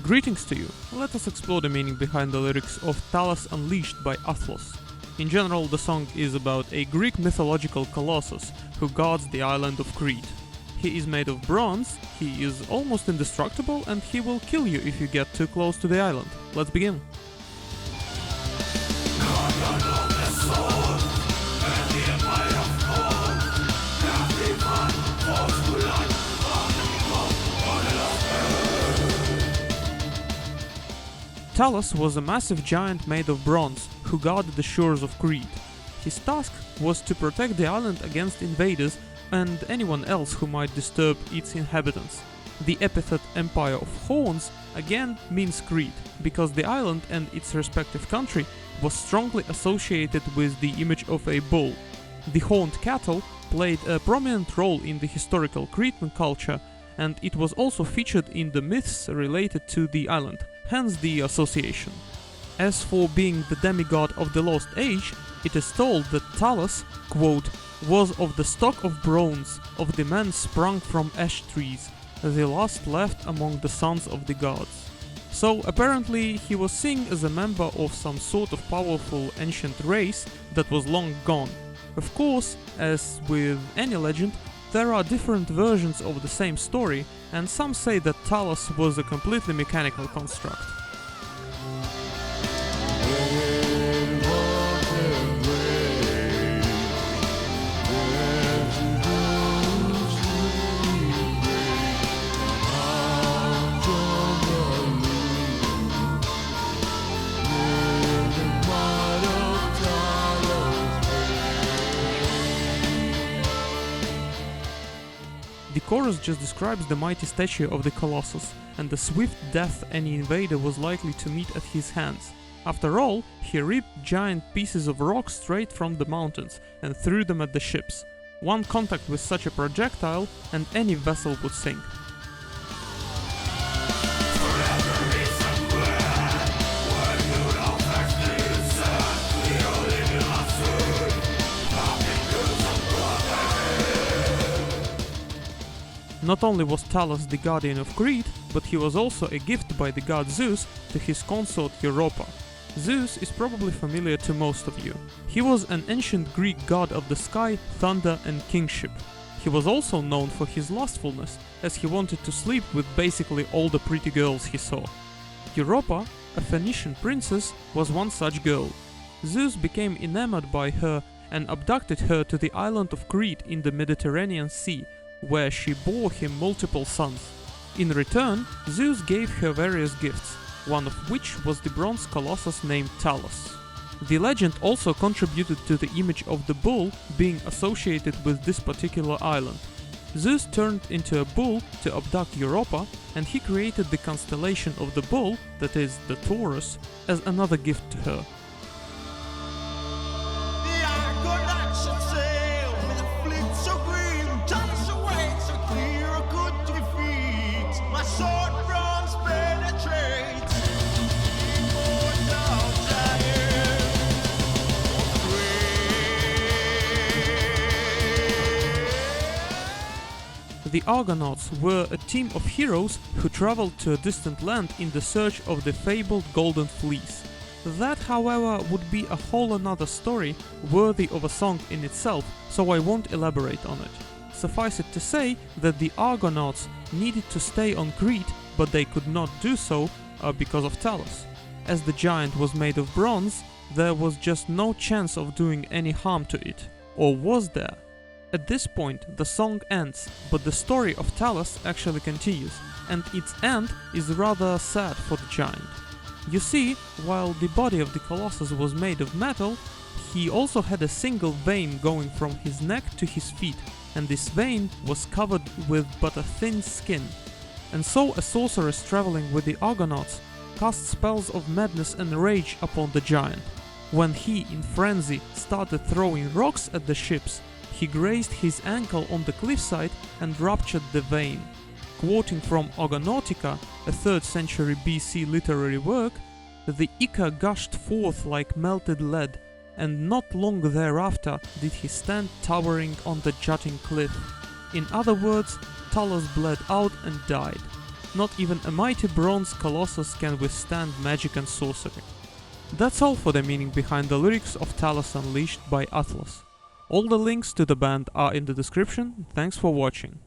Greetings to you! Let us explore the meaning behind the lyrics of Talos Unleased by Athlos. In general, the song is about a Greek mythological colossus who guards the island of Crete. He is made of bronze, he is almost indestructible, and he will kill you if you get too close to the island. Let's begin. Talos was a massive giant made of bronze who guarded the shores of Crete. His task was to protect the island against invaders and anyone else who might disturb its inhabitants. The epithet Empire of Hounds again means Crete, because the island and its respective country was strongly associated with the image of a bull. The horned cattle played a prominent role in the historical Cretan culture, and it was also featured in the myths related to the island, hence the association. As for being the demigod of the Lost Age, it is told that Talos, quote, was of the stock of bronze, of the men sprung from ash trees, the last left among the sons of the gods. So apparently he was seen as a member of some sort of powerful ancient race that was long gone. Of course, as with any legend, there are different versions of the same story, and some say that Talos was a completely mechanical construct. The chorus just describes the mighty stature of the Colossus and the swift death any invader was likely to meet at his hands. After all, he ripped giant pieces of rock straight from the mountains and threw them at the ships. One contact with such a projectile and any vessel would sink. Not only was Talos the guardian of Crete, but he was also a gift by the god Zeus to his consort Europa. Zeus is probably familiar to most of you. He was an ancient Greek god of the sky, thunder and kingship. He was also known for his lustfulness, as he wanted to sleep with basically all the pretty girls he saw. Europa, a Phoenician princess, was one such girl. Zeus became enamored by her and abducted her to the island of Crete in the Mediterranean Sea, where she bore him multiple sons. In return, Zeus gave her various gifts, one of which was the bronze colossus named Talos. The legend also contributed to the image of the bull being associated with this particular island. Zeus turned into a bull to abduct Europa, and he created the constellation of the bull, that is, the Taurus, as another gift to her. The Argonauts should sail with a fleet so green, Talos awaits a clear, good defeat. My sword bronze penetrates, immortal giant of Crete. The Argonauts were a team of heroes who traveled to a distant land in the search of the fabled golden fleece. That, however, would be a whole another story, worthy of a song in itself, so I won't elaborate on it. Suffice it to say that the Argonauts needed to stay on Crete, but they could not do so because of Talos. As the giant was made of bronze, there was just no chance of doing any harm to it. Or was there? At this point, the song ends, but the story of Talos actually continues, and its end is rather sad for the giant. You see, while the body of the Colossus was made of metal, he also had a single vein going from his neck to his feet, and this vein was covered with but a thin skin. And so a sorceress traveling with the Argonauts cast spells of madness and rage upon the giant. When he, in frenzy, started throwing rocks at the ships, he grazed his ankle on the cliffside and ruptured the vein. Quoting from Argonautica, a 3rd century BC literary work, the ichor gushed forth like melted lead, and not long thereafter did he stand towering on the jutting cliff. In other words, Talos bled out and died. Not even a mighty bronze colossus can withstand magic and sorcery. That's all for the meaning behind the lyrics of Talos Unleashed by Athlos. All the links to the band are in the description. Thanks for watching.